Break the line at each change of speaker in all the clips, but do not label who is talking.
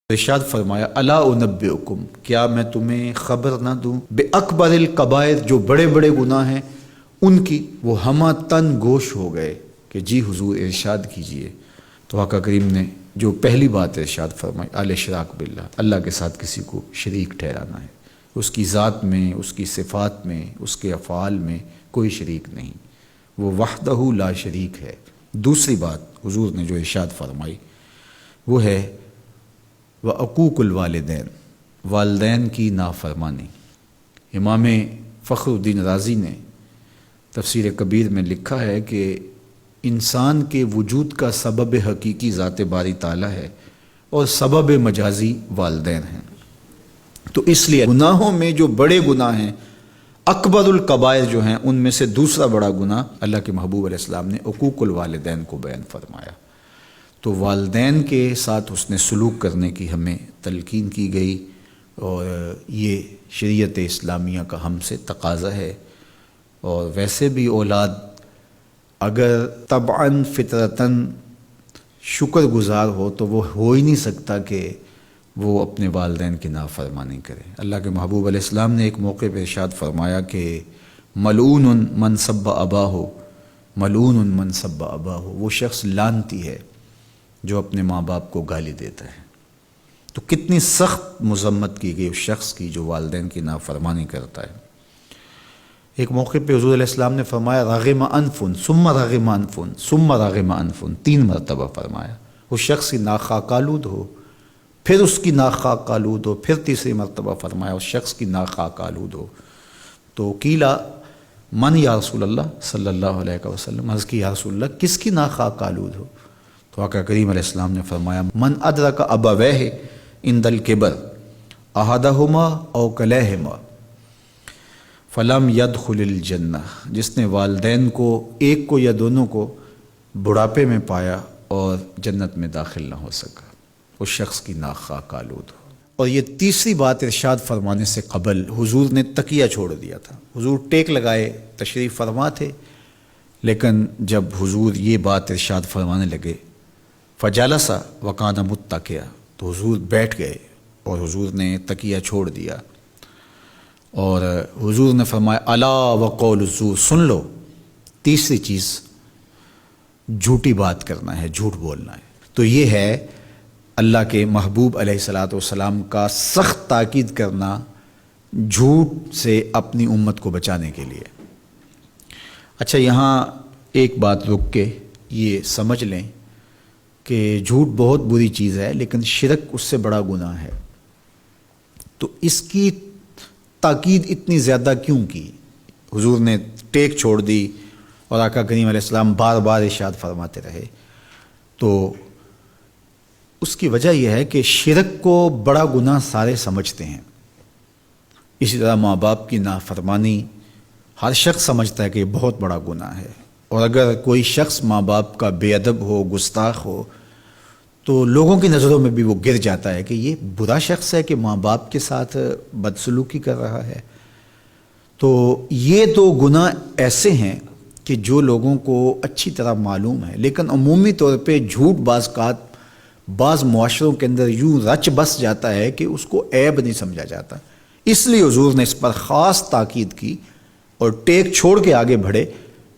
ارشاد فرمایا الا انبئکم، کیا میں تمہیں خبر نہ دوں بے اکبر الکبائر، جو بڑے بڑے گناہ ہیں ان کی۔ وہ ہمہ تن گوش ہو گئے کہ جی حضور ارشاد کیجئے۔ تو آقا کریم نے جو پہلی بات ارشاد فرمائی الاشراک باللہ، اللہ کے ساتھ کسی کو شریک ٹھہرانا ہے، اس کی ذات میں، اس کی صفات میں، اس کے افعال میں کوئی شریک نہیں، وہ وحدہ لا شریک ہے۔ دوسری بات حضور نے جو ارشاد فرمائی وہ ہے وعقوق الوالدین، والدین کی نافرمانی۔ امام فخر الدین رازی نے تفسیر کبیر میں لکھا ہے کہ انسان کے وجود کا سبب حقیقی ذات باری تعالیٰ ہے اور سبب مجازی والدین ہیں۔ تو اس لیے گناہوں میں جو بڑے گناہ ہیں، اکبر الکبائر جو ہیں، ان میں سے دوسرا بڑا گناہ اللہ کے محبوب علیہ السلام نے عقوق الوالدین کو بیان فرمایا۔ تو والدین کے ساتھ حسن سلوک کرنے کی ہمیں تلقین کی گئی، اور یہ شریعت اسلامیہ کا ہم سے تقاضا ہے۔ اور ویسے بھی اولاد اگر طبعاً فطرتاً شکر گزار ہو تو وہ ہو ہی نہیں سکتا کہ وہ اپنے والدین کی نافرمانی کرے۔ اللہ کے محبوب علیہ السلام نے ایک موقع پہ ارشاد فرمایا کہ ملعون من سب اباہ، ملعون من سب اباہ، وہ شخص لعنتی ہے جو اپنے ماں باپ کو گالی دیتا ہے۔ تو کتنی سخت مذمت کی گئی اس شخص کی جو والدین کی نافرمانی کرتا ہے۔ ایک موقع پہ حضور علیہ السلام نے فرمایا راغم انفن ثم راغم انفن ثم راغم انفن، 3 مرتبہ فرمایا۔ اس شخص کی ناک خاک آلود ہو، پھر اس کی ناک خاک آلود ہو، پھر تیسری مرتبہ فرمایا اس شخص کی ناک خاک آلود ہو۔ تو قیلا من یا رسول اللہ صلی اللہ علیہ وسلم، عرض کی یا رسول اللہ کس کی ناک خاک آلود ہو؟ تو آقا کریم علیہ السلام نے فرمایا من ادرک ابویہ عند الکبر احدہما او کلیہما فلم یدخل الجنہ، جس نے والدین کو، ایک کو یا دونوں کو، بڑھاپے میں پایا اور جنت میں داخل نہ ہو سکا، اس شخص کی ناک خاک آلود ہو۔ اور یہ تیسری بات ارشاد فرمانے سے قبل حضور نے تکیہ چھوڑ دیا تھا۔ حضور ٹیک لگائے تشریف فرما تھے، لیکن جب حضور یہ بات ارشاد فرمانے لگے فجلسا وکان متکئا، تو حضور بیٹھ گئے اور حضور نے تکیہ چھوڑ دیا، اور حضور نے فرمایا الا وقول الزور، سن لو، تیسری چیز جھوٹی بات کرنا ہے، جھوٹ بولنا ہے۔ تو یہ ہے اللہ کے محبوب علیہ الصلاۃ والسلام کا سخت تاکید کرنا جھوٹ سے اپنی امت کو بچانے کے لیے۔ اچھا، یہاں ایک بات رک کے یہ سمجھ لیں کہ جھوٹ بہت بری چیز ہے، لیکن شرک اس سے بڑا گناہ ہے۔ تو اس کی تاکید اتنی زیادہ کیوں کی؟ حضور نے ٹیک چھوڑ دی اور آقا کریم علیہ السلام بار بار ارشاد فرماتے رہے۔ تو اس کی وجہ یہ ہے کہ شرک کو بڑا گناہ سارے سمجھتے ہیں۔ اسی طرح ماں باپ کی نافرمانی ہر شخص سمجھتا ہے کہ یہ بہت بڑا گناہ ہے، اور اگر کوئی شخص ماں باپ کا بے ادب ہو، گستاخ ہو، تو لوگوں کی نظروں میں بھی وہ گر جاتا ہے کہ یہ برا شخص ہے کہ ماں باپ کے ساتھ بدسلوکی کر رہا ہے۔ تو یہ دو گناہ ایسے ہیں کہ جو لوگوں کو اچھی طرح معلوم ہے، لیکن عمومی طور پہ جھوٹ بعض معاشروں کے اندر یوں رچ بس جاتا ہے کہ اس کو عیب نہیں سمجھا جاتا۔ اس لیے حضور نے اس پر خاص تاکید کی اور ٹیک چھوڑ کے آگے بڑھے،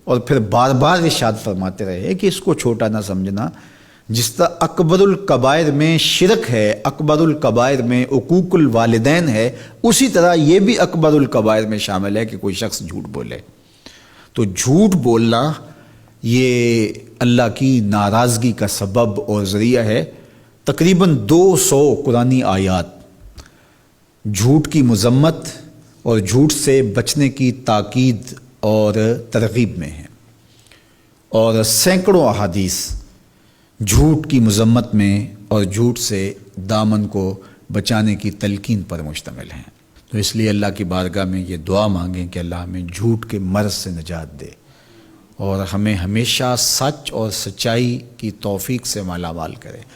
اور پھر بار بار ارشاد فرماتے رہے کہ اس کو چھوٹا نہ سمجھنا۔ جس طرح اکبر الکبائر میں شرک ہے، اکبر الکبائر میں عقوق الوالدین ہے، اسی طرح یہ بھی اکبر الکبائر میں شامل ہے کہ کوئی شخص جھوٹ بولے۔ تو جھوٹ بولنا یہ اللہ کی ناراضگی کا سبب اور ذریعہ ہے۔ تقریباً 200 قرآنی آیات جھوٹ کی مذمت اور جھوٹ سے بچنے کی تاکید اور ترغیب میں ہیں، اور سینکڑوں احادیث جھوٹ کی مذمت میں اور جھوٹ سے دامن کو بچانے کی تلقین پر مشتمل ہیں۔ تو اس لیے اللہ کی بارگاہ میں یہ دعا مانگیں کہ اللہ ہمیں جھوٹ کے مرض سے نجات دے، اور ہمیں ہمیشہ سچ اور سچائی کی توفیق سے مالا مال کرے۔